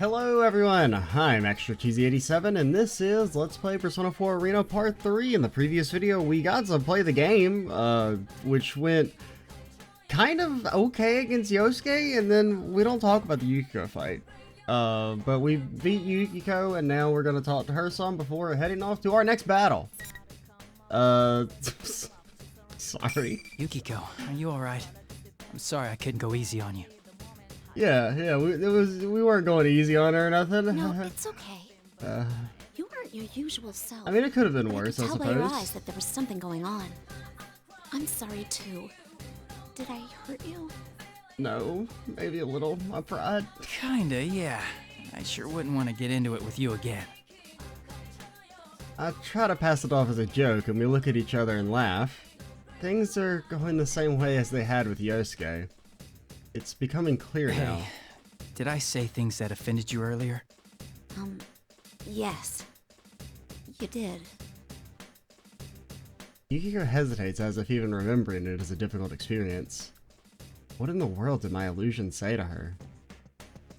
Hello everyone, I'm ExtraCheesy87 and this is Let's Play Persona 4 Arena Part 3. In the previous video we got to play the game, which went kind of okay against Yosuke, and then we don't talk about the Yukiko fight. But we beat Yukiko and now we're going to talk to her some before heading off to our next battle. Sorry. Yukiko, are you alright? I'm sorry I couldn't go easy on you. Yeah, we weren't going easy on her or nothing. No, it's okay. You weren't your usual self. I mean, it could have been worse, I could tell suppose. by your eyes that there was something going on. I'm sorry too. Did I hurt you? No, maybe a little. My pride. Kinda, yeah. I sure wouldn't want to get into it with you again. I try to pass it off as a joke, and we look at each other and laugh. Things are going the same way as they had with Yosuke. It's becoming clear now. Hey, did I say things that offended you earlier? Yes. You did. Yukiko hesitates as if even remembering it is a difficult experience. What in the world did my illusion say to her?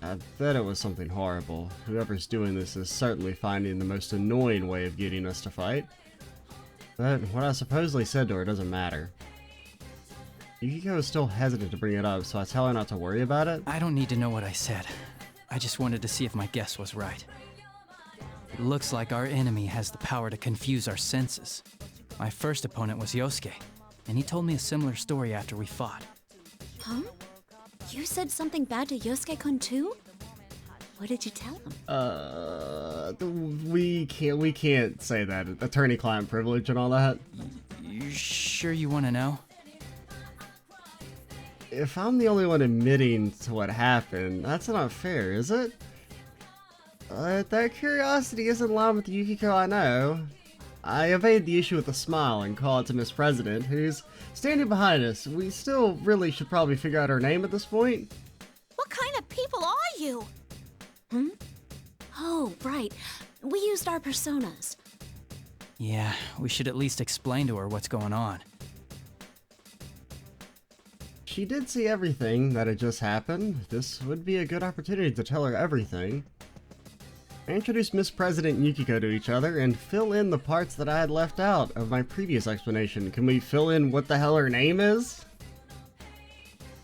I bet it was something horrible. Whoever's doing this is certainly finding the most annoying way of getting us to fight. But what I supposedly said to her doesn't matter. Yukiko is still hesitant to bring it up, so I tell her not to worry about it. I don't need to know what I said. I just wanted to see if my guess was right. It looks like our enemy has the power to confuse our senses. My first opponent was Yosuke, and he told me a similar story after we fought. Huh? You said something bad to Yosuke-kun too? What did you tell him? We can't say that. Attorney-client privilege and all that. You sure you want to know? If I'm the only one admitting to what happened, that's not fair, is it? That curiosity isn't in line with the Yukiko I know. I evade the issue with a smile and call it to Miss President, who's standing behind us. We still really should probably figure out her name at this point. What kind of people are you? Oh, right. We used our personas. Yeah, we should at least explain to her what's going on. She did see everything that had just happened. This would be a good opportunity to tell her everything. I introduced Miss President and Yukiko to each other and fill in the parts that I had left out of my previous explanation. Can we fill in what the hell her name is?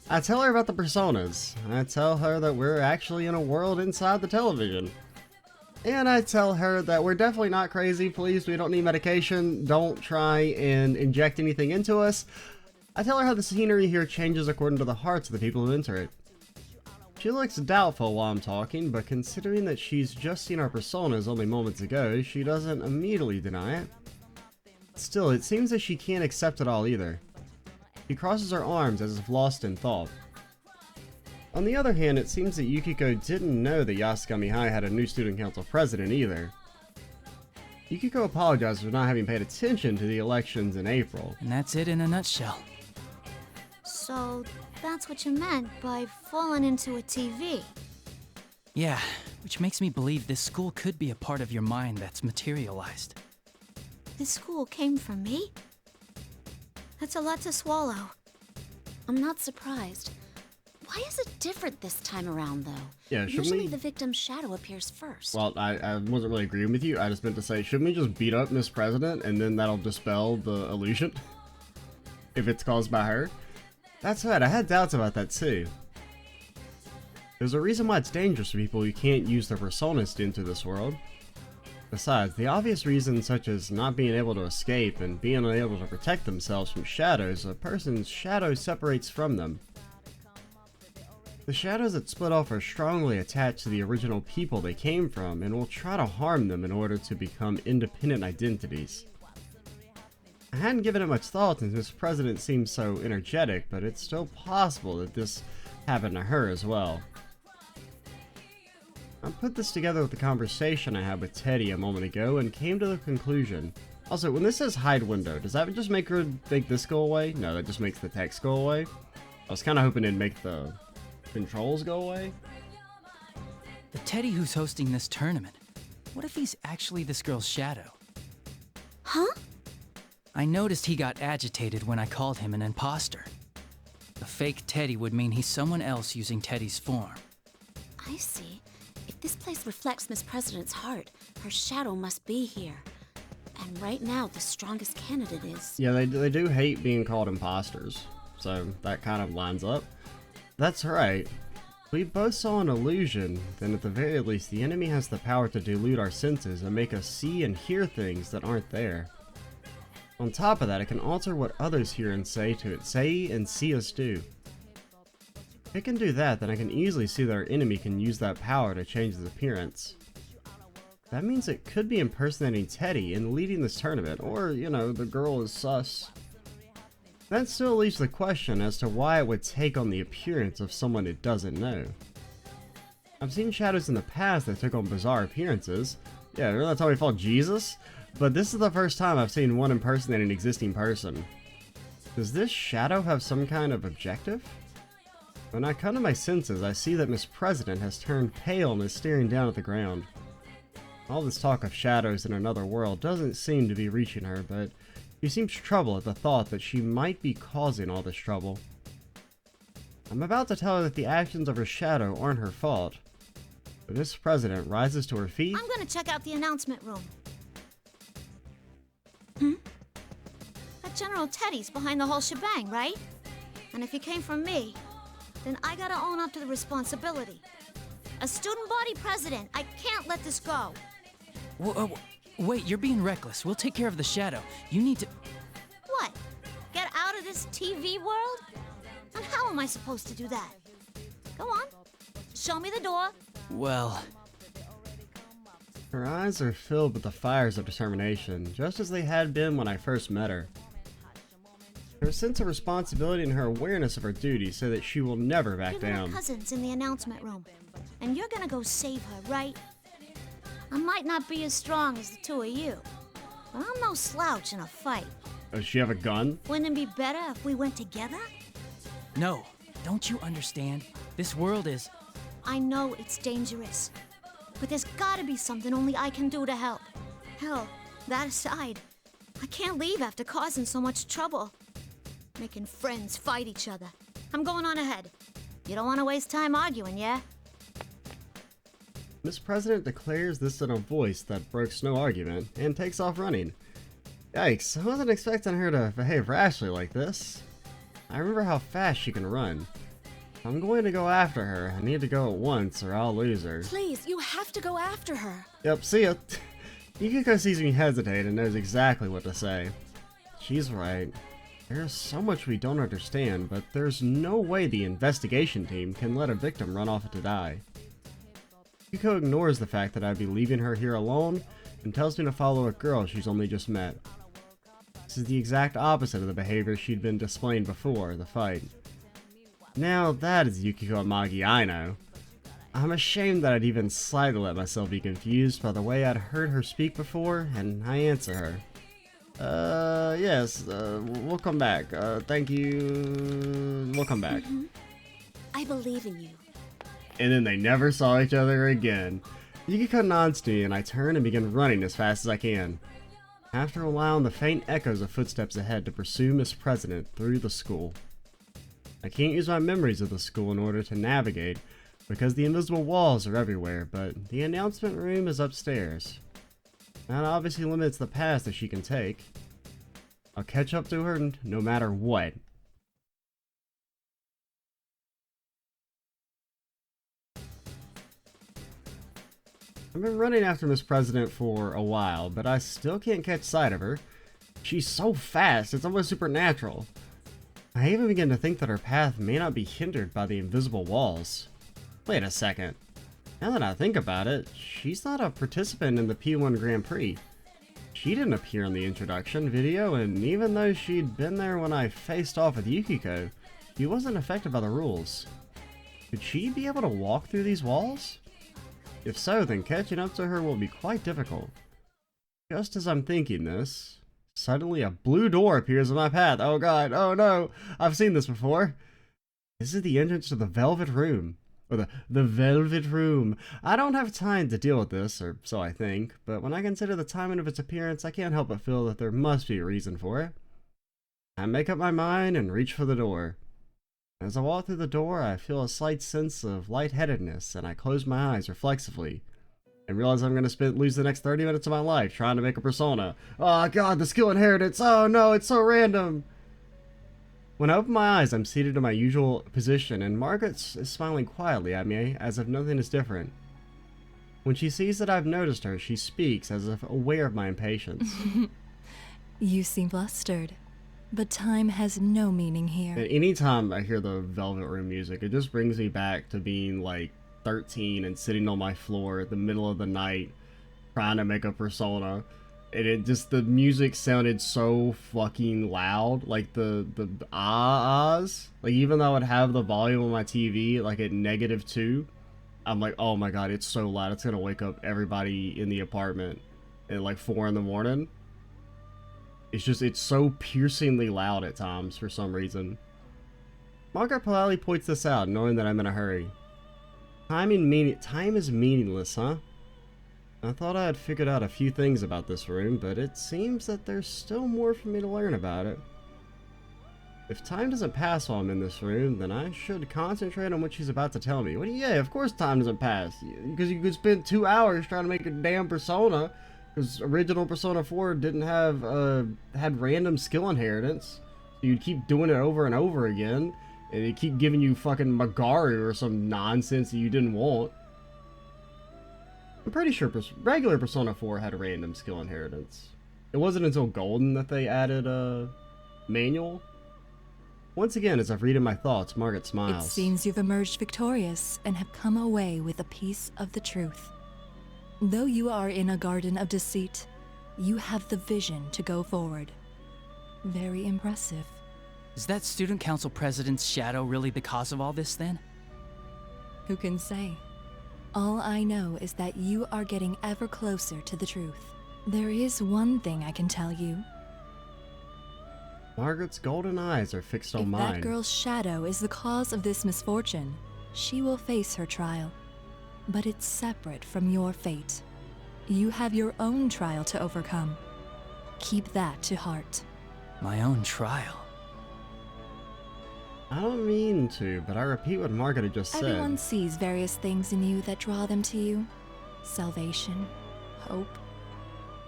I tell her about the personas. I tell her that we're actually in a world inside the television. And I tell her that we're definitely not crazy. Please, we don't need medication. Don't try and inject anything into us. I tell her how the scenery here changes according to the hearts of the people who enter it. She looks doubtful while I'm talking, but considering that she's just seen our personas only moments ago, she doesn't immediately deny it. Still, it seems that she can't accept it all either. She crosses her arms as if lost in thought. On the other hand, it seems that Yukiko didn't know that Yasogami High had a new student council president either. Yukiko apologizes for not having paid attention to the elections in April. And that's it in a nutshell. So, that's what you meant by falling into a TV. Yeah, which makes me believe this school could be a part of your mind that's materialized. This school came from me? That's a lot to swallow. I'm not surprised. Why is it different this time around, though? Yeah, Usually the victim's shadow appears first. Well, I wasn't really agreeing with you. I just meant to say, shouldn't we just beat up Miss President and then that'll dispel the illusion? If it's caused by her? That's right, I had doubts about that too. There's a reason why it's dangerous for people who can't use their personas to enter this world. Besides, the obvious reasons such as not being able to escape and being unable to protect themselves from shadows, a person's shadow separates from them. The shadows that split off are strongly attached to the original people they came from and will try to harm them in order to become independent identities. I hadn't given it much thought since Miss President seems so energetic, but it's still possible that this happened to her as well. I put this together with the conversation I had with Teddy a moment ago and came to the conclusion. Also, when this says hide window, does that just make this go away? No, that just makes the text go away. I was kind of hoping it'd make the controls go away. The Teddy who's hosting this tournament, what if he's actually this girl's shadow? Huh? I noticed he got agitated when I called him an imposter. The fake Teddy would mean he's someone else using Teddy's form. I see. If This place reflects Miss President's heart. Her shadow must be here. And right now, the strongest candidate is... Yeah, they do hate being called imposters, so that kind of lines up. That's right. We both saw an illusion, then at the very least the enemy has the power to dilute our senses and make us see and hear things that aren't there. On top of that, it can alter what others hear and say and see us do. If it can do that, then I can easily see that our enemy can use that power to change his appearance. That means it could be impersonating Teddy and leading this tournament, or, you know, the girl is sus. That still leaves the question as to why it would take on the appearance of someone it doesn't know. I've seen shadows in the past that took on bizarre appearances. Yeah, remember that time we fought Jesus? But this is the first time I've seen one impersonate an existing person. Does this shadow have some kind of objective? When I come to my senses, I see that Miss President has turned pale and is staring down at the ground. All this talk of shadows in another world doesn't seem to be reaching her, but she seems troubled at the thought that she might be causing all this trouble. I'm about to tell her that the actions of her shadow aren't her fault, but Miss President rises to her feet. I'm gonna check out the announcement room. That General Teddy's behind the whole shebang, right? And if he came from me, then I gotta own up to the responsibility. A student body president, I can't let this go. Wait, you're being reckless. We'll take care of the shadow. You need to... What? Get out of this TV world? And how am I supposed to do that? Go on. Show me the door. Well... Her eyes are filled with the fires of determination, just as they had been when I first met her. Her sense of responsibility and her awareness of her duty say that she will never back You're down. my cousins in the announcement room, and you're gonna go save her, right? I might not be as strong as the two of you, but I'm no slouch in a fight. Does she have a gun? Wouldn't it be better if we went together? No, don't you understand? This world is... I know it's dangerous, but there's gotta be something only I can do to help. Hell, that aside, I can't leave after causing so much trouble. Making friends fight each other. I'm going on ahead. You don't want to waste time arguing, yeah? Miss President declares this in a voice that brokes no argument, and takes off running. Yikes, I wasn't expecting her to behave rashly like this. I remember how fast she can run. If I'm going to go after her, I need to go at once or I'll lose her. Please, you have to go after her. Yep, see ya. Yukiko sees me hesitate and knows exactly what to say. She's right. There's so much we don't understand, but there's no way the investigation team can let a victim run off to die. Yukiko ignores the fact that I'd be leaving her here alone and tells me to follow a girl she's only just met. This is the exact opposite of the behavior she'd been displaying before the fight. Now that is Yukiko Amagi I know. I'm ashamed that I'd even slightly let myself be confused by the way I'd heard her speak before, and I answer her. Yes, we'll come back. Thank you. We'll come back. I believe in you. And then they never saw each other again. Yukiko nods to me and I turn and begin running as fast as I can. After a while, the faint echoes of footsteps ahead to pursue Miss President through the school. I can't use my memories of the school in order to navigate, because the invisible walls are everywhere, but the announcement room is upstairs. That obviously limits the path that she can take. I'll catch up to her no matter what. I've been running after Miss President for a while, but I still can't catch sight of her. She's so fast, it's almost supernatural. I even begin to think that her path may not be hindered by the invisible walls. Wait a second. Now that I think about it, she's not a participant in the P1 Grand Prix. She didn't appear in the introduction video, and even though she'd been there when I faced off with Yukiko, she wasn't affected by the rules. Could she be able to walk through these walls? If so, then catching up to her will be quite difficult. Just as I'm thinking this, suddenly a blue door appears in my path. Oh god, oh no, I've seen this before. This is the entrance to the Velvet Room. Or the Velvet Room. I don't have time to deal with this, or so I think, but when I consider the timing of its appearance, I can't help but feel that there must be a reason for it. I make up my mind and reach for the door. As I walk through the door, I feel a slight sense of lightheadedness, and I close my eyes reflexively and realize I'm going to lose the next 30 minutes of my life trying to make a persona. Oh god, the skill inheritance! Oh no, it's so random! When I open my eyes, I'm seated in my usual position, and Margaret is smiling quietly at me as if nothing is different. When she sees that I've noticed her, she speaks as if aware of my impatience. You seem flustered, but time has no meaning here. And anytime I hear the Velvet Room music, it just brings me back to being like 13 and sitting on my floor at the middle of the night trying to make a persona. And it just, the music sounded so fucking loud, like the ahs. Like even though I would have the volume on my TV like at -2, I'm like, oh my god, it's so loud, it's gonna wake up everybody in the apartment at like 4 in the morning. It's just, it's so piercingly loud at times for some reason. Margaret politely points this out, knowing that I'm in a hurry. Time is meaningless, huh? I thought I had figured out a few things about this room, but it seems that there's still more for me to learn about it. If time doesn't pass while I'm in this room, then I should concentrate on what she's about to tell me. What do you, yeah, of course time doesn't pass. Because you could spend 2 hours trying to make a damn persona. Because original Persona 4 didn't have, had random skill inheritance. So you'd keep doing it over and over again. And it'd keep giving you fucking Magaru or some nonsense that you didn't want. I'm pretty sure regular Persona 4 had a random skill inheritance. It wasn't until Golden that they added a manual. Once again, as I've read in my thoughts, Margaret smiles. It seems you've emerged victorious and have come away with a piece of the truth. Though you are in a garden of deceit, you have the vision to go forward. Very impressive. Is that student council president's shadow really the cause of all this then? Who can say? All I know is that you are getting ever closer to the truth. There is one thing I can tell you. Margaret's golden eyes are fixed on mine. If that girl's shadow is the cause of this misfortune, she will face her trial. But it's separate from your fate. You have your own trial to overcome. Keep that to heart. My own trial? I don't mean to, but I repeat what Margaret had just said. Everyone sees various things in you that draw them to you. Salvation, hope.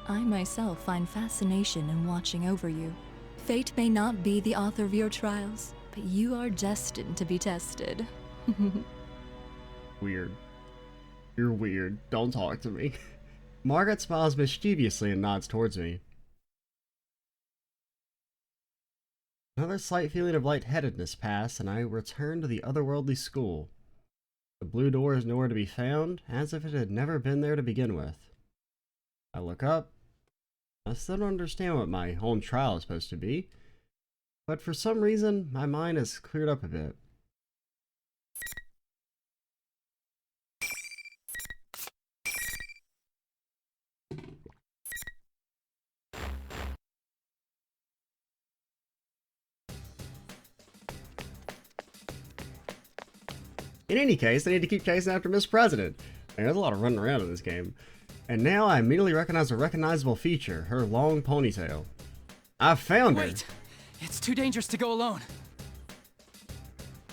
I myself find fascination in watching over you. Fate may not be the author of your trials, but you are destined to be tested. Weird. You're weird. Don't talk to me. Margaret smiles mischievously and nods towards me. Another slight feeling of lightheadedness passed, and I returned to the otherworldly school. The blue door is nowhere to be found, as if it had never been there to begin with. I look up. I still don't understand what my own trial is supposed to be, but for some reason, my mind has cleared up a bit. In any case, I need to keep chasing after Miss President. Man, there's a lot of running around in this game. And now I immediately recognize a recognizable feature, her long ponytail. I found her! Wait! It's too dangerous to go alone!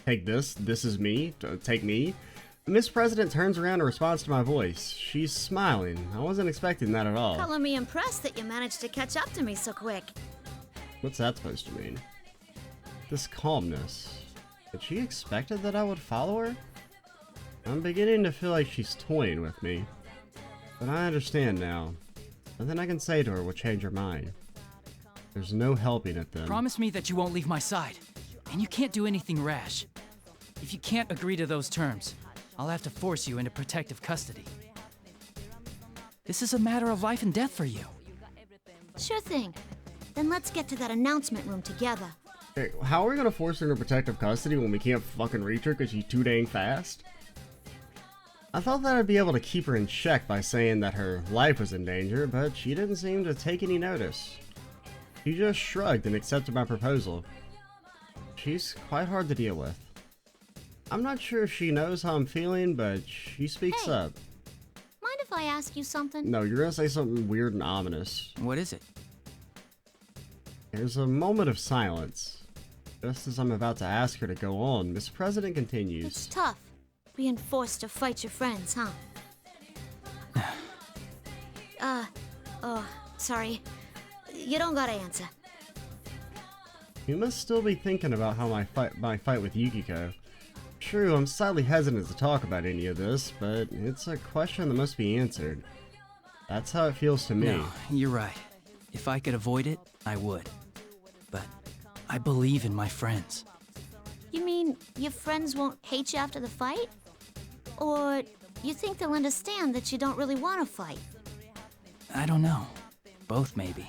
Take this. This is me. Take me. Miss President turns around and responds to my voice. She's smiling. I wasn't expecting that at all. Color me impressed that you managed to catch up to me so quick. What's that supposed to mean? This calmness. Had she expected that I would follow her? I'm beginning to feel like she's toying with me. But I understand now. Nothing I can say to her will change her mind. There's no helping it then. Promise me that you won't leave my side. And you can't do anything rash. If you can't agree to those terms, I'll have to force you into protective custody. This is a matter of life and death for you. Sure thing. Then let's get to that announcement room together. Hey, how are we gonna force her into protective custody when we can't fucking reach her because she's too dang fast? I thought that I'd be able to keep her in check by saying that her life was in danger, but she didn't seem to take any notice. She just shrugged and accepted my proposal. She's quite hard to deal with. I'm not sure if she knows how I'm feeling, but she speaks Hey. up. Mind if I ask you something? No, you're gonna say something weird and ominous. What is it? There's a moment of silence. Just as I'm about to ask her to go on, Miss President It's continues. tough, being forced to fight your friends, huh? Oh, sorry. You don't gotta answer. You must still be thinking about how my fight with Yukiko. True, I'm slightly hesitant to talk about any of this, but it's a question that must be answered. That's how it feels to me. No, you're right. If I could avoid it, I would. But I believe in my friends. You mean your friends won't hate you after the fight? Or you think they'll understand that you don't really want to fight? I don't know. Both, maybe.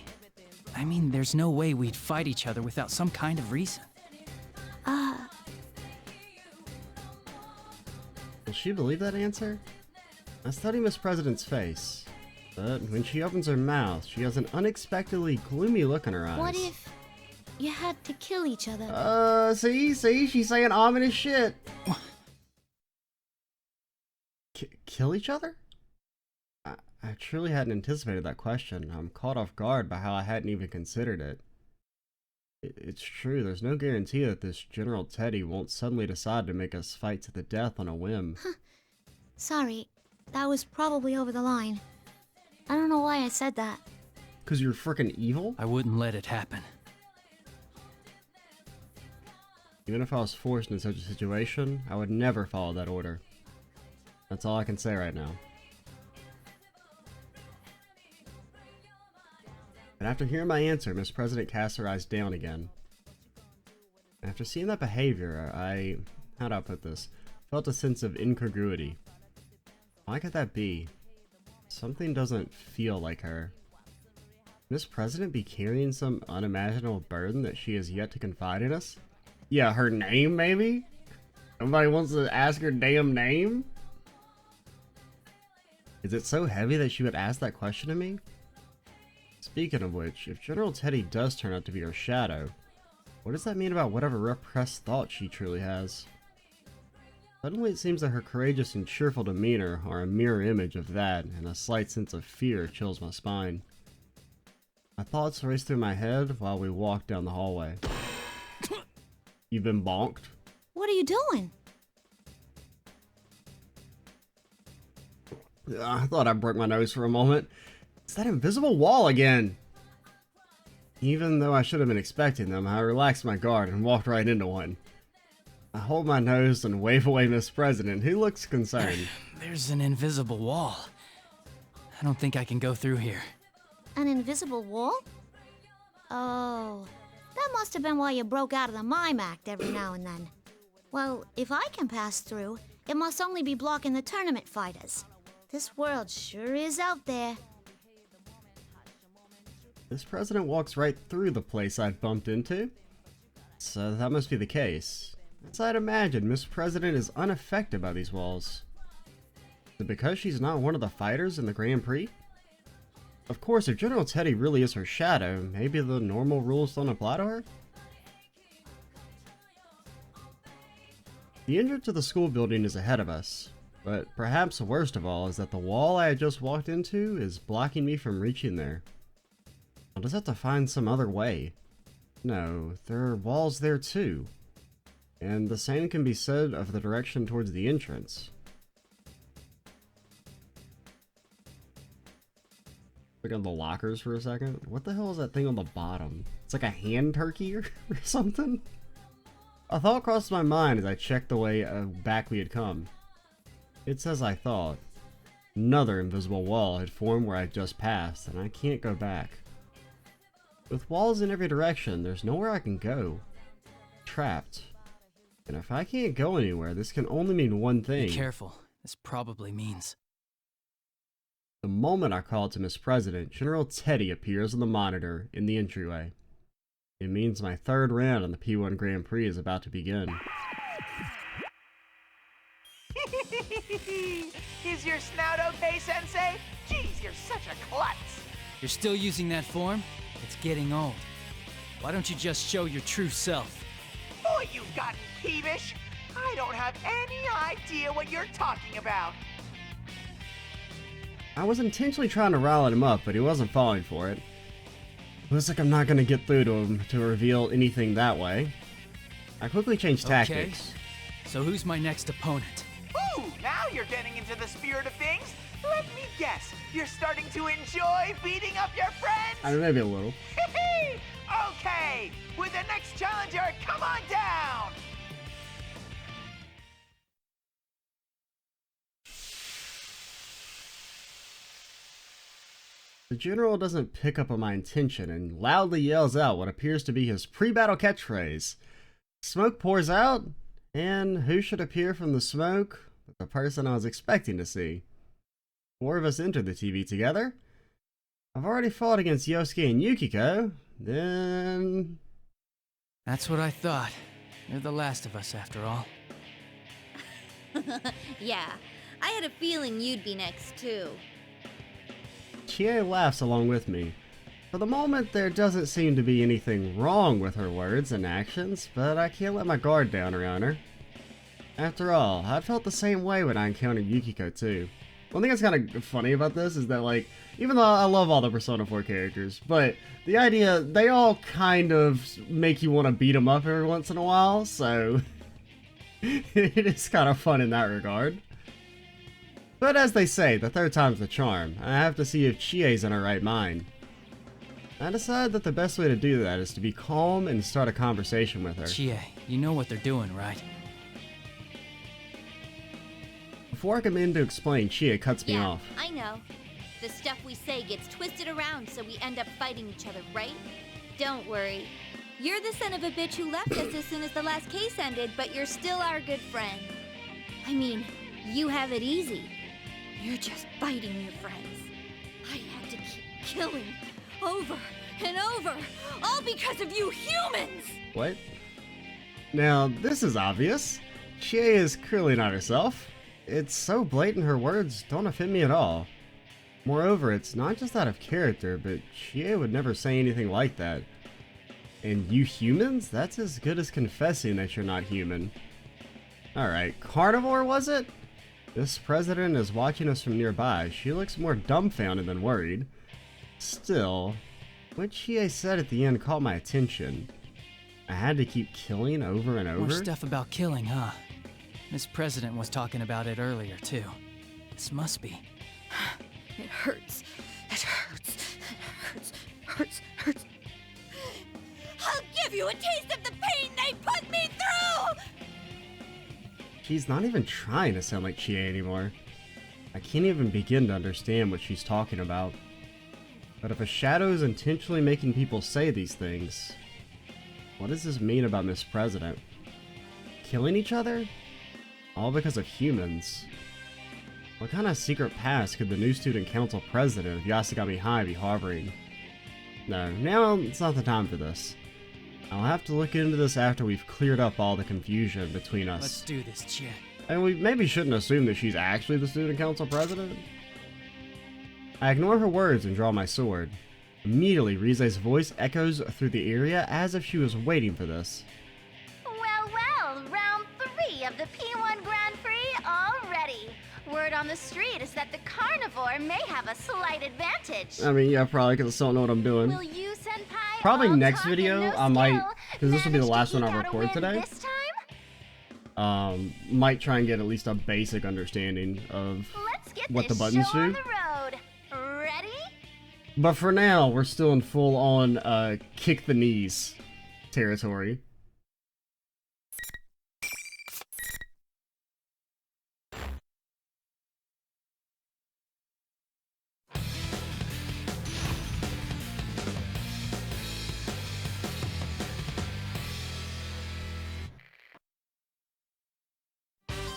I mean, there's no way we'd fight each other without some kind of reason. Will she believe that answer? I study Miss President's face, but when she opens her mouth, she has an unexpectedly gloomy look in her eyes. What if you had to kill each other? See, she's saying ominous shit. Kill each other? I truly hadn't anticipated that question. I'm caught off guard by how I hadn't even considered it. It's true, there's no guarantee that this General Teddy won't suddenly decide to make us fight to the death on a whim. Sorry, that was probably over the line. I don't know why I said that. 'Cause you're frickin' evil? I wouldn't let it happen. Even if I was forced in such a situation, I would never follow that order. That's all I can say right now. And after hearing my answer, Miss President cast her eyes down again. After seeing that behavior, how do I put this? Felt a sense of incongruity. Why could that be? Something doesn't feel like her. Miss President be carrying some unimaginable burden that she has yet to confide in us? Yeah, her name maybe? Nobody wants to ask her damn name? Is it so heavy that she would ask that question to me? Speaking of which, if General Teddy does turn out to be her shadow, what does that mean about whatever repressed thought she truly has? Suddenly it seems that her courageous and cheerful demeanor are a mirror image of that, and a slight sense of fear chills my spine. My thoughts race through my head while we walk down the hallway. You've been bonked? What are you doing? I thought I broke my nose for a moment. It's that invisible wall again! Even though I should have been expecting them, I relaxed my guard and walked right into one. I hold my nose and wave away Miss President, who looks concerned. There's an invisible wall. I don't think I can go through here. An invisible wall? Oh, that must have been why you broke out of the mime act every now and then. Well, if I can pass through, it must only be blocking the tournament fighters. This world sure is out there. This president walks right through the place I'd bumped into. So that must be the case. As I'd imagine, Miss President is unaffected by these walls. Is it because she's not one of the fighters in the Grand Prix? Of course, if General Teddy really is her shadow, maybe the normal rules don't apply to her? The entrance to the school building is ahead of us, but perhaps the worst of all is that the wall I had just walked into is blocking me from reaching there. I'll just have to find some other way. No, there are walls there too. And the same can be said of the direction towards the entrance. Look at the lockers for a second. What the hell is that thing on the bottom? It's like a hand turkey or something? A thought crossed my mind as I checked the way back we had come. It's as I thought. Another invisible wall had formed where I just passed, and I can't go back. With walls in every direction, there's nowhere I can go. Trapped. And if I can't go anywhere, this can only mean one thing. Be careful. This probably means... The moment I call to Miss President, General Teddy appears on the monitor in the entryway. It means my third round on the P1 Grand Prix is about to begin. Is your snout okay, Sensei? Jeez, you're such a klutz. You're still using that form? It's getting old. Why don't you just show your true self? Boy, you've gotten peevish. I don't have any idea what you're talking about. I was intentionally trying to rile him up, but he wasn't falling for it. Looks like I'm not going to get through to him to reveal anything that way. I quickly changed tactics. So who's my next opponent? Ooh, now you're getting into the spirit of things. Let me guess, you're starting to enjoy beating up your friends? I mean, maybe a little. Okay, with the next challenger, come on down! The general doesn't pick up on my intention and loudly yells out what appears to be his pre-battle catchphrase. Smoke pours out, and who should appear from the smoke but the person I was expecting to see? 4 of us enter the TV together. I've already fought against Yosuke and Yukiko, then... That's what I thought. You're the last of us, after all. Yeah, I had a feeling you'd be next, too. Chie laughs along with me. For the moment, there doesn't seem to be anything wrong with her words and actions, but I can't let my guard down around her. After all, I felt the same way when I encountered Yukiko too. One thing that's kind of funny about this is that, like, even though I love all the Persona 4 characters, but the idea, they all kind of make you want to beat them up every once in a while, so it is kind of fun in that regard. But as they say, the third time's the charm. I have to see if Chie's in her right mind. I decide that the best way to do that is to be calm and start a conversation with her. Chie, you know what they're doing, right? Before I come in to explain, Chie cuts me off. I know. The stuff we say gets twisted around so we end up fighting each other, right? Don't worry. You're the son of a bitch who left us as soon as the last case ended, but you're still our good friend. I mean, you have it easy. You're just fighting your friends. I had to keep killing over and over, all because of you humans! What? Now, this is obvious. Chie is clearly not herself. It's so blatant her words don't offend me at all. Moreover, it's not just out of character, but Chie would never say anything like that. And you humans? That's as good as confessing that you're not human. Alright, carnivore was it? This president is watching us from nearby. She looks more dumbfounded than worried. Still, what Chie said at the end caught my attention. I had to keep killing over and over? More stuff about killing, huh? Miss President was talking about it earlier, too. This must be. It hurts. It hurts. It hurts. Hurts. I'll give you a taste of the pain they put me through! She's not even trying to sound like Chie anymore. I can't even begin to understand what she's talking about. But if a shadow is intentionally making people say these things, what does this mean about Miss President? Killing each other? All because of humans? What kind of secret past could the new student council president of Yasogami High be harboring? No, now it's not the time for this. I'll have to look into this after we've cleared up all the confusion between us. Let's do this, Chie. And we maybe shouldn't assume that she's actually the student council president. I ignore her words and draw my sword. Immediately, Rize's voice echoes through the area as if she was waiting for this. Well, round 3 of the P1 Grand Prix already. Word on the street is that the carnivore may have a slight advantage. I mean, yeah, probably, because I still don't know what I'm doing. Will you, Senpai? Probably all next talk video, and no I might, skill, because this will be the manage to last one eke I out a record win today. This time? Might try and get at least a basic understanding of Let's get what the this buttons show on do. the road. Ready? But for now, we're still in full-on kick the knees territory.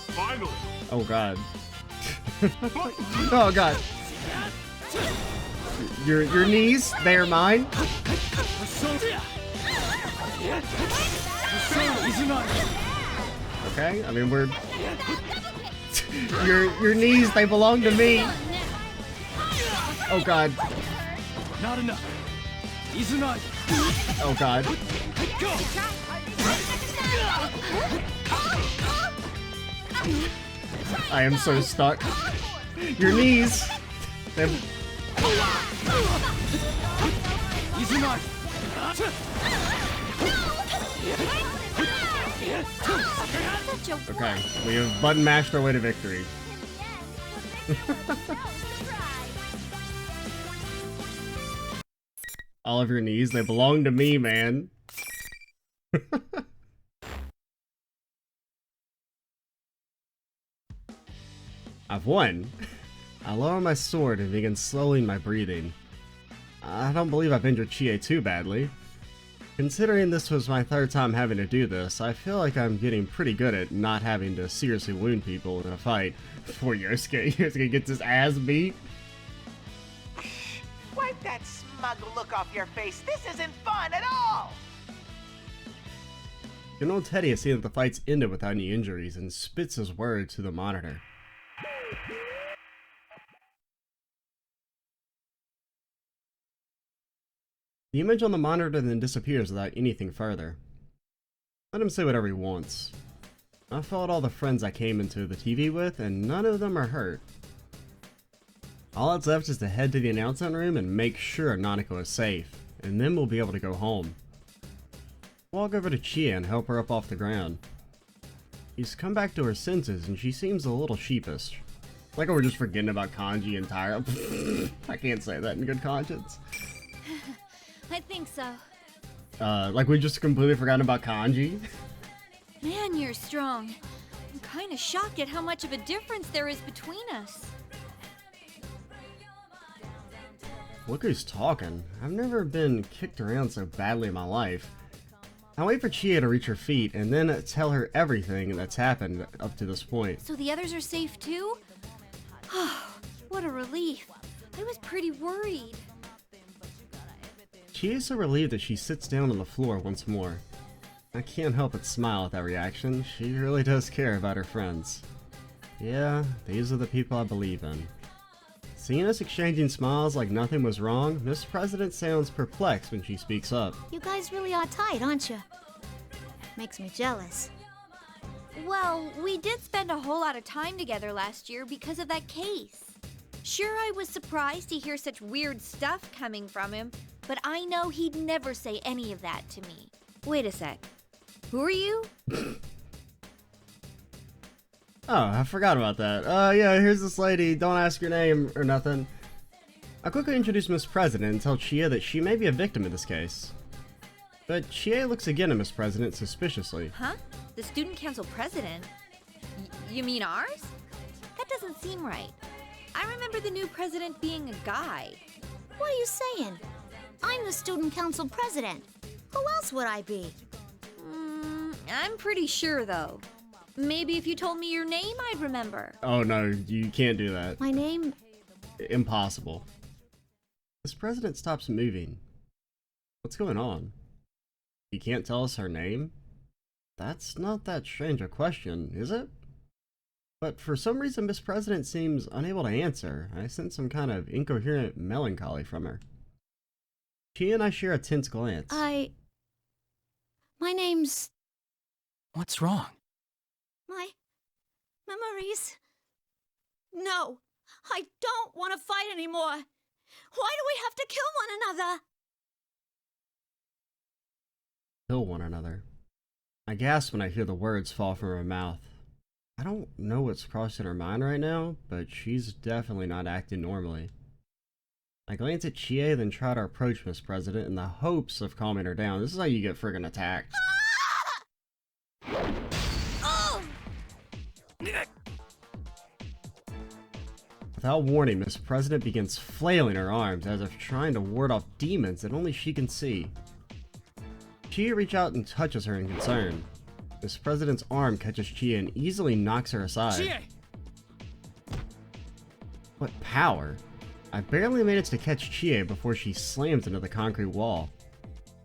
Finally! Oh god. Oh god. Your knees, they are mine. Okay, I mean we're your knees, they belong to me. Oh god. Not enough. Izunagi. Oh god. I am so stuck. Your knees. They're... Such a Okay, we have button mashed our way to victory. In the end, the victor was no surprise. All of your knees, they belong to me, man. I've won. I lower my sword and begin slowing my breathing. I don't believe I've injured Chie too badly. Considering this was my third time having to do this, I feel like I'm getting pretty good at not having to seriously wound people in a fight. Before Yosuke gets his ass beat. Wipe that smug look off your face. This isn't fun at all. Good old Teddy has seen that the fight's ended without any injuries and spits his word to the monitor. The image on the monitor then disappears without anything further. Let him say whatever he wants. I followed all the friends I came into the TV with, and none of them are hurt. All that's left is to head to the announcement room and make sure Nanako is safe, and then we'll be able to go home. Walk over to Chie and help her up off the ground. She's come back to her senses, and she seems a little sheepish. Like we're just forgetting about kanji entirely. I can't say that in good conscience. I think so. Like we just completely forgotten about kanji. Man, you're strong. I'm kind of shocked at how much of a difference there is between us. Look who's talking. I've never been kicked around so badly in my life. I wait for Chie to reach her feet and then tell her everything that's happened up to this point. So the others are safe too? Oh, what a relief. I was pretty worried. Chie is so relieved that she sits down on the floor once more. I can't help but smile at that reaction. She really does care about her friends. Yeah, these are the people I believe in. Seeing us exchanging smiles like nothing was wrong, Miss President sounds perplexed when she speaks up. You guys really are tight, aren't you? Makes me jealous. Well, we did spend a whole lot of time together last year because of that case. Sure, I was surprised to hear such weird stuff coming from him, but I know he'd never say any of that to me. Wait a sec. Who are you? Oh, I forgot about that. Yeah, here's this lady. Don't ask your name or nothing. I quickly introduce Miss President and tell Chie that she may be a victim in this case. But Chie looks again at Miss President suspiciously. Huh? The student council president? You mean ours? That doesn't seem right. I remember the new president being a guy. What are you saying? I'm the student council president. Who else would I be? I'm pretty sure, though. Maybe if you told me your name, I'd remember. Oh no, you can't do that. My name? Impossible. This president stops moving. What's going on? You can't tell us her name? That's not that strange a question, is it? But for some reason, Miss President seems unable to answer. I sense some kind of incoherent melancholy from her. She and I share a tense glance. My name's... What's wrong? My memories. No, I don't want to fight anymore. Why do we have to kill one another? Kill one another. I gasp when I hear the words fall from her mouth. I don't know what's crossing her mind right now, but she's definitely not acting normally. I glance at Chie, then try to approach Miss President in the hopes of calming her down. This is how you get friggin' attacked. Without warning, Miss President begins flailing her arms as if trying to ward off demons that only she can see. Chie reaches out and touches her in concern. Miss President's arm catches Chie and easily knocks her aside. Chie! What power! I barely managed to catch Chie before she slams into the concrete wall.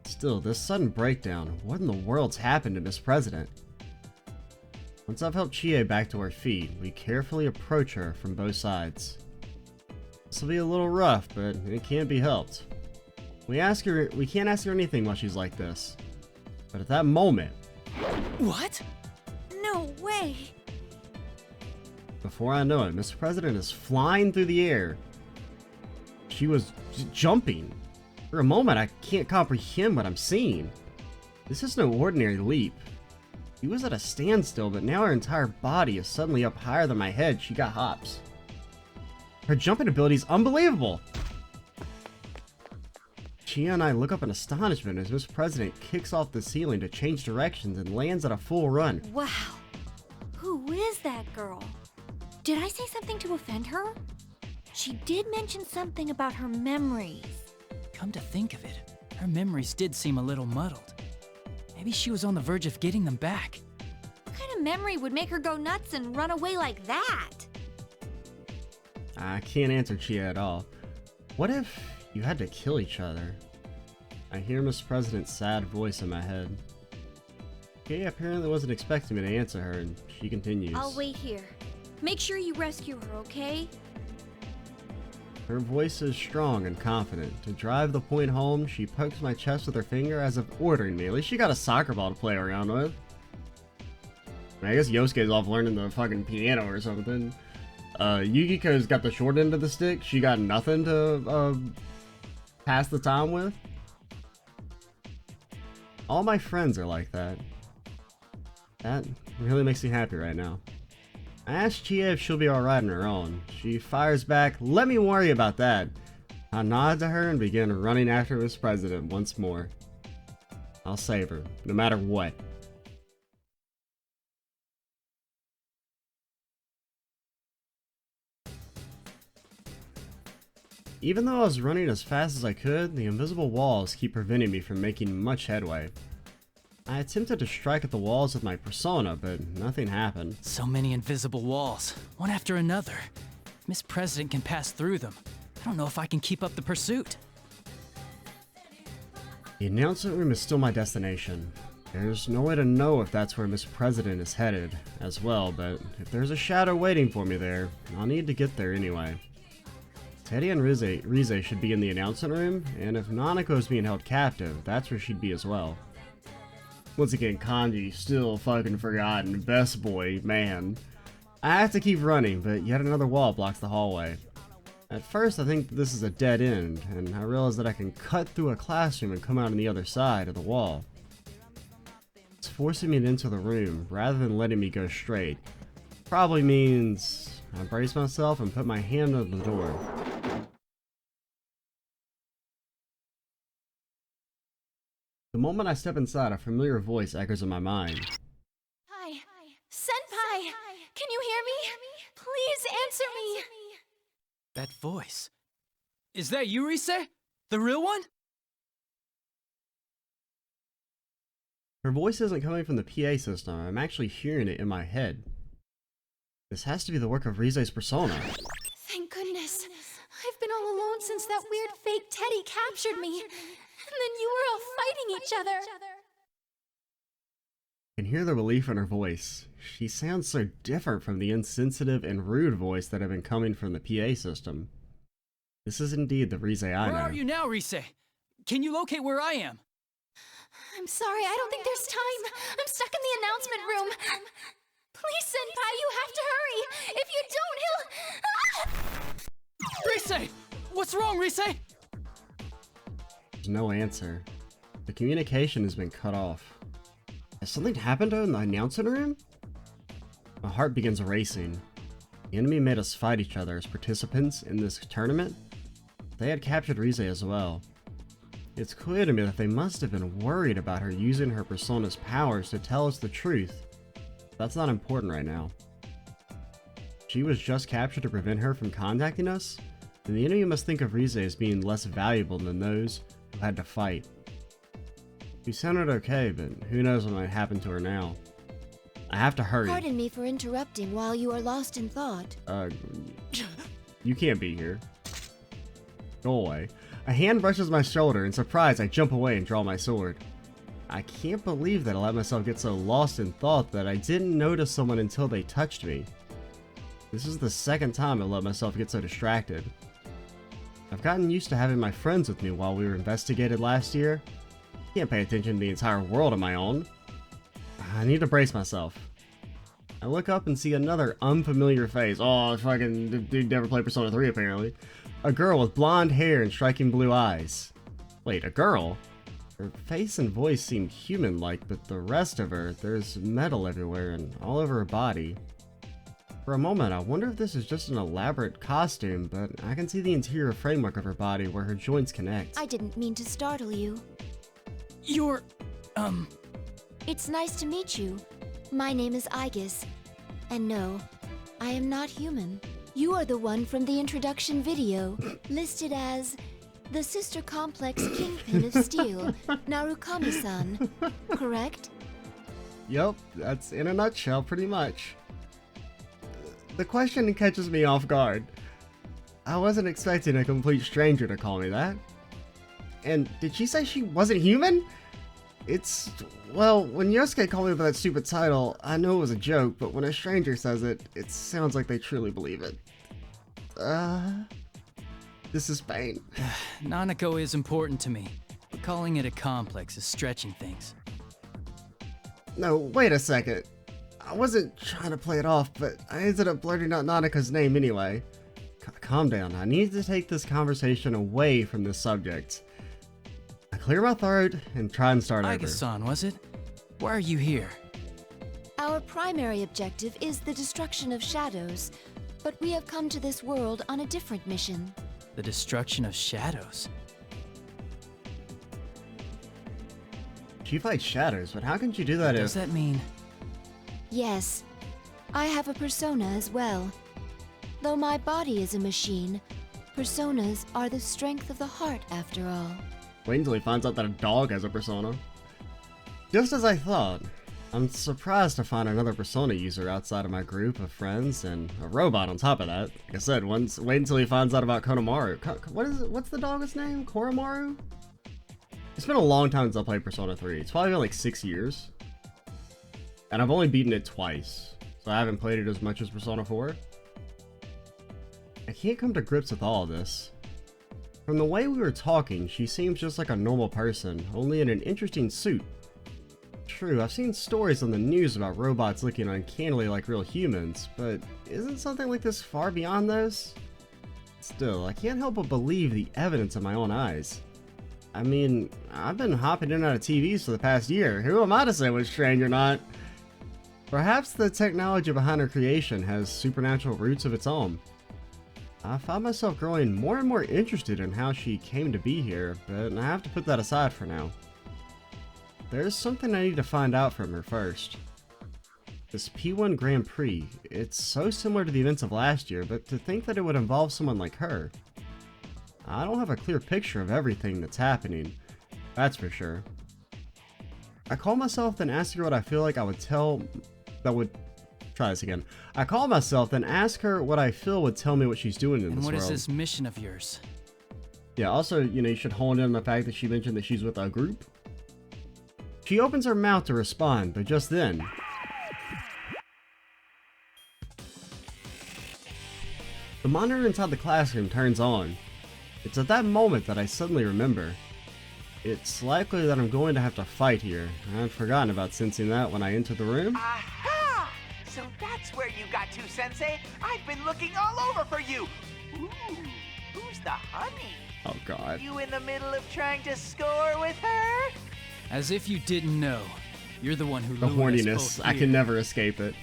Still, this sudden breakdown, what in the world's happened to Miss President? Once I've helped Chie back to her feet, we carefully approach her from both sides. This will be a little rough, but it can't be helped. We can't ask her anything while she's like this. But at that moment... What? No way! Before I know it, Miss President is flying through the air. She was jumping. For a moment, I can't comprehend what I'm seeing. This is no ordinary leap. She was at a standstill, but now her entire body is suddenly up higher than my head. She got hops. Her jumping ability is unbelievable! Chia and I look up in astonishment as Miss President kicks off the ceiling to change directions and lands at a full run. Wow. Who is that girl? Did I say something to offend her? She did mention something about her memories. Come to think of it, her memories did seem a little muddled. Maybe she was on the verge of getting them back. What kind of memory would make her go nuts and run away like that? I can't answer Chia at all. What if you had to kill each other? I hear Miss President's sad voice in my head. Kay apparently wasn't expecting me to answer her, and she continues. I'll wait here. Make sure you rescue her, okay? Her voice is strong and confident. To drive the point home, she pokes my chest with her finger as if ordering me. At least she got a soccer ball to play around with. I guess Yosuke's off learning the fucking piano or something. Yukiko's got the short end of the stick. She got nothing to pass the time with. All my friends are like that. That really makes me happy right now. I asked Chia if she'll be alright on her own. She fires back, "Let me worry about that." I nod to her and begin running after Miss President once more. I'll save her, no matter what. Even though I was running as fast as I could, the invisible walls keep preventing me from making much headway. I attempted to strike at the walls with my persona, but nothing happened. So many invisible walls, one after another. If Miss President can pass through them, I don't know if I can keep up the pursuit. The announcement room is still my destination. There's no way to know if that's where Miss President is headed as well, but if there's a shadow waiting for me there, I'll need to get there anyway. Teddy and Rize should be in the announcement room, and if Nanako is being held captive, that's where she'd be as well. Once again, Kanji, still fucking forgotten. Best boy, man. I have to keep running, but yet another wall blocks the hallway. At first, I think this is a dead end, and I realize that I can cut through a classroom and come out on the other side of the wall. It's forcing me into the room, rather than letting me go straight. Probably means I brace myself and put my hand on the door. The moment I step inside, a familiar voice echoes in my mind. Hi. Senpai! Can you hear me? Please answer me! That voice. Is that you, Rise? The real one? Her voice isn't coming from the PA system, I'm actually hearing it in my head. This has to be the work of Rize's persona. Thank goodness. I've been all alone since that weird fake Teddy captured me. And then you were all fighting each other. I can hear the relief in her voice. She sounds so different from the insensitive and rude voice that had been coming from the PA system. This is indeed the Rize I know. Where are you now, Rise? Can you locate where I am? I'm sorry, I don't think there's time. I'm stuck in the announcement room. Please, Senpai, you have to hurry. If you don't, he'll... Rise! What's wrong, Rise? There's no answer. The communication has been cut off. Has something happened to her in the announcement room? My heart begins racing. The enemy made us fight each other as participants in this tournament. They had captured Rize as well. It's clear to me that they must have been worried about her using her persona's powers to tell us the truth. That's not important right now. She was just captured to prevent her from contacting us, then the enemy must think of Rize as being less valuable than those who had to fight. She sounded okay, but who knows what might happen to her now. I have to hurry. Pardon me for interrupting while you are lost in thought. You can't be here. Go away. A hand brushes my shoulder, and surprised, I jump away and draw my sword. I can't believe that I let myself get so lost in thought that I didn't notice someone until they touched me. This is the second time I let myself get so distracted. I've gotten used to having my friends with me while we were investigated last year. Can't pay attention to the entire world on my own. I need to brace myself. I look up and see another unfamiliar face. Oh, fucking dude never played Persona 3 apparently. A girl with blonde hair and striking blue eyes. Wait, a girl? Her face and voice seem human-like, but the rest of her, there's metal everywhere and all over her body. For a moment, I wonder if this is just an elaborate costume, but I can see the interior framework of her body where her joints connect. I didn't mean to startle you. You're, It's nice to meet you. My name is Aegis. And no, I am not human. You are the one from the introduction video, listed as the Sister Complex Kingpin of Steel, Narukami-san, correct? Yup, that's in a nutshell, pretty much. The question catches me off guard. I wasn't expecting a complete stranger to call me that. And did she say she wasn't human? Well, when Yosuke called me by that stupid title, I knew it was a joke, but when a stranger says it, it sounds like they truly believe it. This is pain. Nanako is important to me, but calling it a complex is stretching things. No, wait a second. I wasn't trying to play it off, but I ended up blurting out Nanaka's name anyway. Calm down, I need to take this conversation away from this subject. I clear my throat and try and start over. Aegis-san, was it? Why are you here? Our primary objective is the destruction of shadows, but we have come to this world on a different mission. The destruction of shadows. She fights shadows, but how can she do that Does that mean... Yes, I have a persona as well. Though my body is a machine, personas are the strength of the heart after all. Wait until he finds out that a dog has a persona. Just as I thought, I'm surprised to find another persona user outside of my group of friends, and a robot on top of that. Like I said, wait until he finds out about Konomaru. What's the dog's name? Koromaru? It's been a long time since I played Persona 3. It's probably been like 6 years. And I've only beaten it twice, so I haven't played it as much as Persona 4. I can't come to grips with all of this. From the way we were talking, she seems just like a normal person, only in an interesting suit. True, I've seen stories on the news about robots looking uncannily like real humans, but isn't something like this far beyond those? Still, I can't help but believe the evidence in my own eyes. I mean, I've been hopping in and out of TVs for the past year. Who am I to say what's strange or not? Perhaps the technology behind her creation has supernatural roots of its own. I find myself growing more and more interested in how she came to be here, but I have to put that aside for now. There's something I need to find out from her first. This P1 Grand Prix, it's so similar to the events of last year, but to think that it would involve someone like her. I don't have a clear picture of everything that's happening, that's for sure. I call myself then ask her what I feel like I would tell that would... Try this again. I call myself then ask her what I feel would tell me what she's doing in this world. And what is this mission of yours? Yeah, also, you should hone in on the fact that she mentioned that she's with a group. She opens her mouth to respond, but just then... the monitor inside the classroom turns on. It's at that moment that I suddenly remember. It's likely that I'm going to have to fight here. I'd forgotten about sensing that when I entered the room. Aha! So that's where you got to, Sensei. I've been looking all over for you. Ooh, who's the honey? Oh god. You in the middle of trying to score with her? As if you didn't know. You're the one who The lured us horniness, both I here. can never escape it.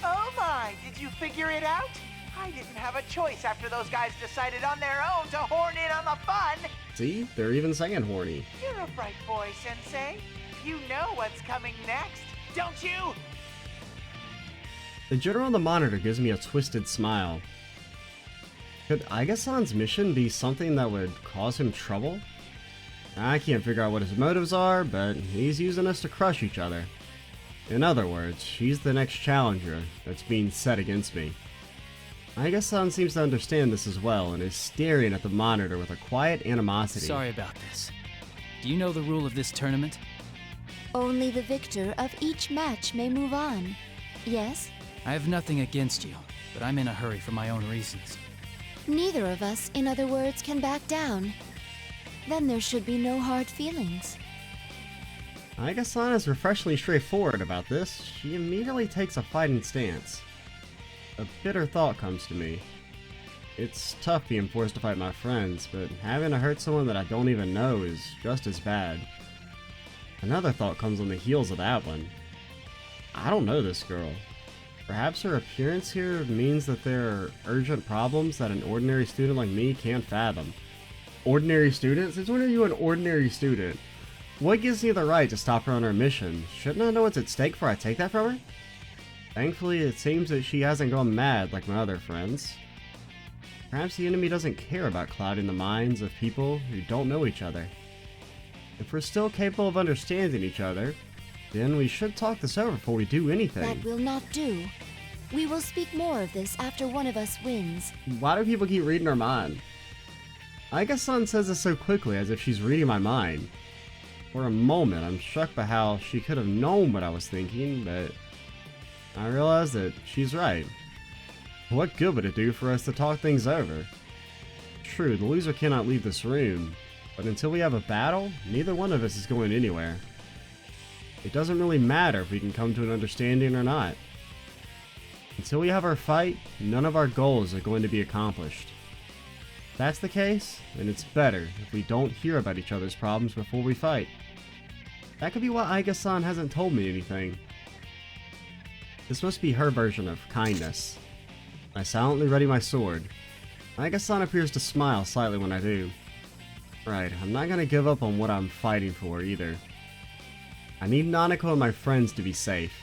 Oh my, did you figure it out? I didn't have a choice after those guys decided on their own to horn in on the fun. See? They're even saying horny. You're a bright boy, Sensei. You know what's coming next, don't you? The general on the monitor gives me a twisted smile. Could Aega-san's mission be something that would cause him trouble? I can't figure out what his motives are, but he's using us to crush each other. In other words, she's the next challenger that's being set against me. Aega-san seems to understand this as well and is staring at the monitor with a quiet animosity. Sorry about this. Do you know the rule of this tournament? Only the victor of each match may move on. Yes? I have nothing against you, but I'm in a hurry for my own reasons. Neither of us, in other words, can back down. Then there should be no hard feelings. Aega-san is refreshingly straightforward about this. She immediately takes a fighting stance. A bitter thought comes to me. It's tough being forced to fight my friends, but having to hurt someone that I don't even know is just as bad. Another thought comes on the heels of that one. I don't know this girl. Perhaps her appearance here means that there are urgent problems that an ordinary student like me can't fathom. Ordinary student? Since when are you an ordinary student? What gives me the right to stop her on her mission? Shouldn't I know what's at stake before I take that from her? Thankfully, it seems that she hasn't gone mad like my other friends. Perhaps the enemy doesn't care about clouding the minds of people who don't know each other. If we're still capable of understanding each other, then we should talk this over before we do anything. That will not do. We will speak more of this after one of us wins. Why do people keep reading our mind? Aiga-san says this so quickly as if she's reading my mind. For a moment, I'm struck by how she could have known what I was thinking, but I realize that she's right. What good would it do for us to talk things over? True, the loser cannot leave this room, but until we have a battle, neither one of us is going anywhere. It doesn't really matter if we can come to an understanding or not. Until we have our fight, none of our goals are going to be accomplished. If that's the case, then it's better if we don't hear about each other's problems before we fight. That could be why Aiga-san hasn't told me anything. This must be her version of kindness. I silently ready my sword. Aiga-san appears to smile slightly when I do. Right, I'm not gonna give up on what I'm fighting for either. I need Nanako and my friends to be safe.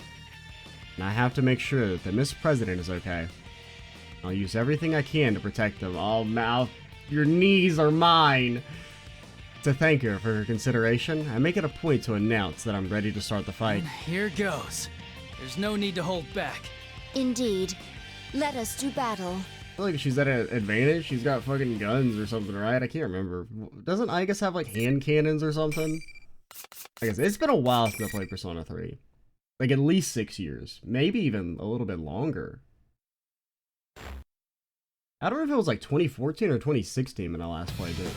And I have to make sure that Miss President is okay. I'll use everything I can to protect them. Oh, mouth, your knees are mine! To thank her for her consideration, I make it a point to announce that I'm ready to start the fight. Here goes. There's no need to hold back. Indeed. Let us do battle. I feel like she's at an advantage. She's got fucking guns or something, right? I can't remember. Doesn't Aigus have like hand cannons or something? I guess it's been a while since I played Persona 3. Like at least 6 years. Maybe even a little bit longer. I don't know if it was like 2014 or 2016 when I last played it.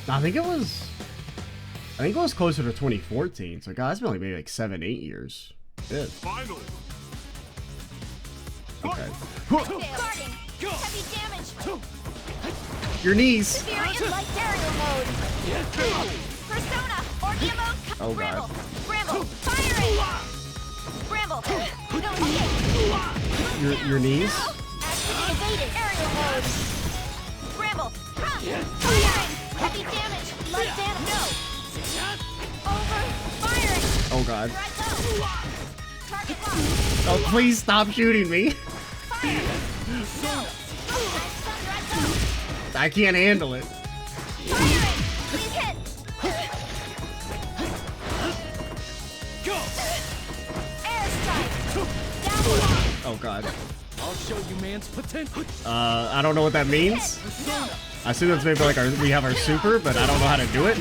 I think it was closer to 2014. So guys, it's been like maybe like 7-8 years. Shit. Finally. Okay. Starting. Heavy damage. Your knees. Severe in light aerial mode. Persona. Orgia mode. Oh god. Bramble. Firing. Bramble. No, okay. Your knees. Activate evaded. Aerial mode. Bramble. Firing. Heavy damage. Light damage. No. Over. Firing. Oh god. Here I go. Target locked. Oh, please stop shooting me. Fire. No. Here I go. I can't handle it. Firing. Please hit. Go. Airstrike. Down. Oh god. I'll show you man's potential. I don't know what that means. I assume that's maybe like we have our super, but I don't know how to do it.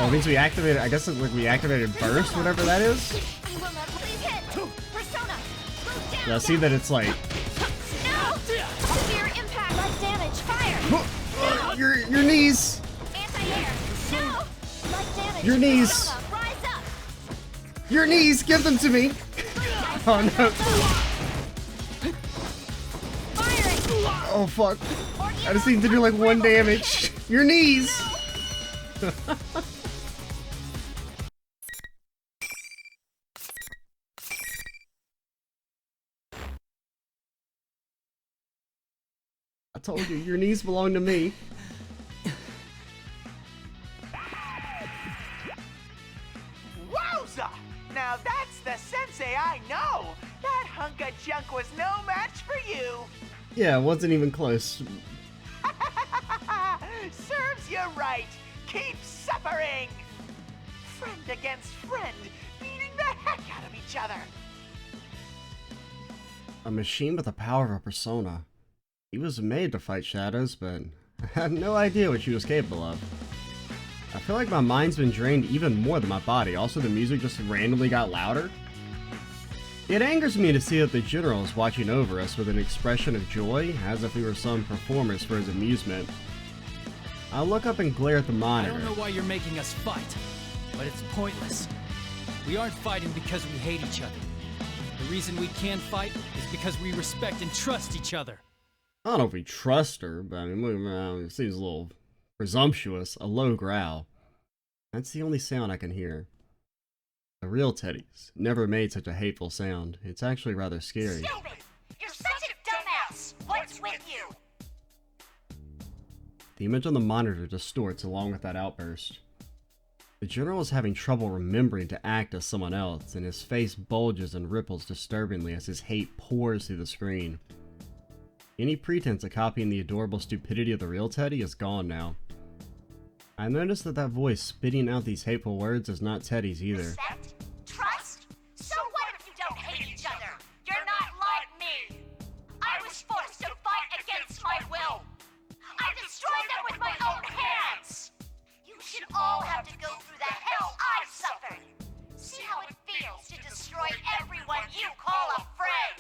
Oh, it means we activated, I guess it's like we activated burst, whatever that is. I will not please hit. Persona. Move down. Yeah, I see that it's like No. Severe impact. Light damage. Fire. your knees. Anti-air. No. Light damage. Your knees. Persona, rise up. Your knees, give them to me. Oh no. Firing. Oh fuck. I just need to do like 1 damage. Your knees. I told you, your knees belong to me. Wowza! Now that's the sensei I know! That hunk of junk was no match for you! Yeah, it wasn't even close. Serves you right! Keep suffering! Friend against friend, beating the heck out of each other! A machine with the power of a persona. He was made to fight shadows, but I had no idea what she was capable of. I feel like my mind's been drained even more than my body. Also, the music just randomly got louder. It angers me to see that the general is watching over us with an expression of joy, as if we were some performers for his amusement. I look up and glare at the I monitor. don't know why you're making us fight, but it's pointless. We aren't fighting because we hate each other. The reason we can fight is because we respect and trust each other. I don't know if we trust her, but I mean, it seems a little Presumptuous, a low growl. That's the only sound I can hear. The real teddies never made such a hateful sound. It's actually rather scary. Stupid! You're such a dumbass! What's with you? The image on the monitor distorts along with that outburst. The general is having trouble remembering to act as someone else, and his face bulges and ripples disturbingly as his hate pours through the screen. Any pretense of copying the adorable stupidity of the real Teddy is gone now. I noticed that voice spitting out these hateful words is not Teddy's either. Respect? Trust? So what if you don't hate each other? You're not like me! I was forced to fight against my will! I destroyed them with my own hands! You should all have to go through the hell I've suffered! See how it feels to destroy everyone you call a friend!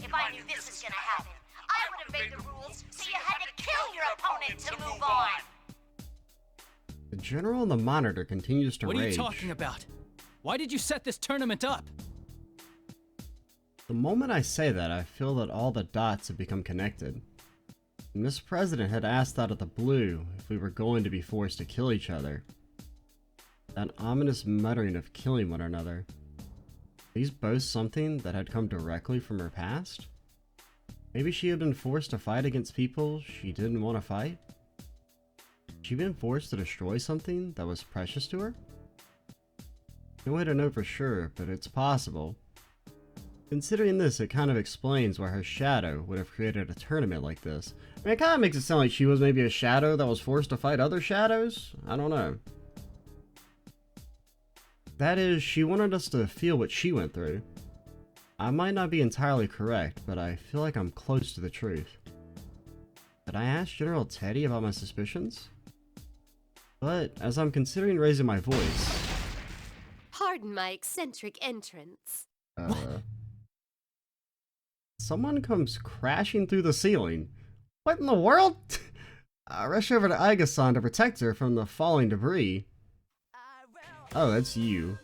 If I knew this was gonna happen, I would have made the rules so you had to kill your opponent to move on! The general on the monitor continues to rage. What are you talking about? Why did you set this tournament up? The moment I say that, I feel that all the dots have become connected. Miss President had asked out of the blue if we were going to be forced to kill each other. That ominous muttering of killing one another. These boast something that had come directly from her past? Maybe she had been forced to fight against people she didn't want to fight? She'd been forced to destroy something that was precious to her? No way to know for sure, but it's possible. Considering this, it kind of explains why her shadow would have created a tournament like this. I mean, it kind of makes it sound like she was maybe a shadow that was forced to fight other shadows? I don't know. That is, she wanted us to feel what she went through. I might not be entirely correct, but I feel like I'm close to the truth. Did I ask General Teddy about my suspicions? But, as I'm considering raising my voice... Pardon my eccentric entrance. Someone comes crashing through the ceiling. What in the world? I rush over to Aiga-san to protect her from the falling debris. Oh, that's you.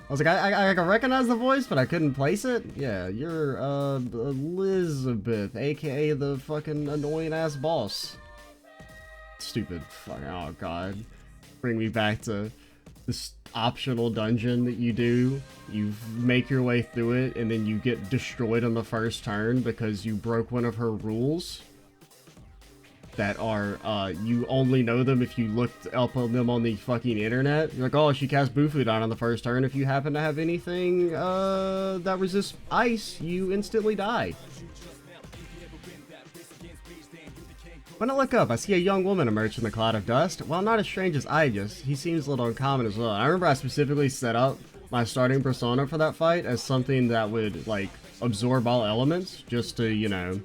I was like, I recognize the voice, but I couldn't place it? Yeah, you're, Elizabeth, aka the fucking annoying-ass boss. Stupid. Fuck, oh god. Bring me back to this optional dungeon that you do. You make your way through it, and then you get destroyed on the first turn because you broke one of her rules. That are, you only know them if you looked up on them on the fucking internet. You're like, oh, she cast Bufudan on the first turn. If you happen to have anything, that resists ice, you instantly die. When I look up, I see a young woman emerge from the cloud of dust. While not as strange as Aegis, he seems a little uncommon as well. I remember I specifically set up my starting persona for that fight as something that would, like, absorb all elements, just to, you know,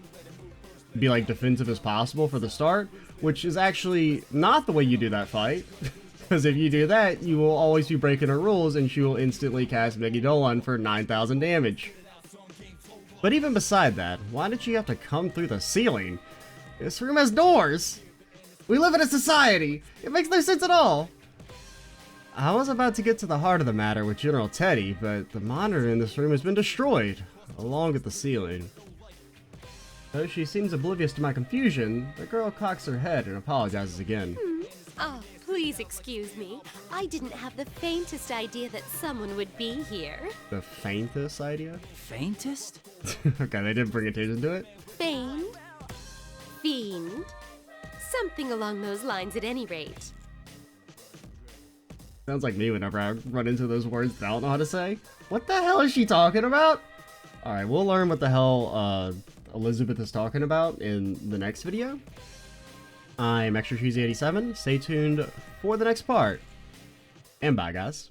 be, like, defensive as possible for the start, which is actually not the way you do that fight. Because if you do that, you will always be breaking her rules, and she will instantly cast Megidolan for 9,000 damage. But even beside that, why did she have to come through the ceiling? This room has doors! We live in a society! It makes no sense at all! I was about to get to the heart of the matter with General Teddy, but the monitor in this room has been destroyed, along with the ceiling. Though she seems oblivious to my confusion, the girl cocks her head and apologizes again. Oh, please excuse me. I didn't have the faintest idea that someone would be here. The faintest idea? Faintest? Okay, they didn't bring attention to it? Feigned? Fiend? Something along those lines at any rate. Sounds like me whenever I run into those words that I don't know how to say. What the hell is she talking about? Alright, we'll learn what the hell Elizabeth is talking about in the next video. I'm Extra Cheesy 87. Stay tuned for the next part. And bye, guys.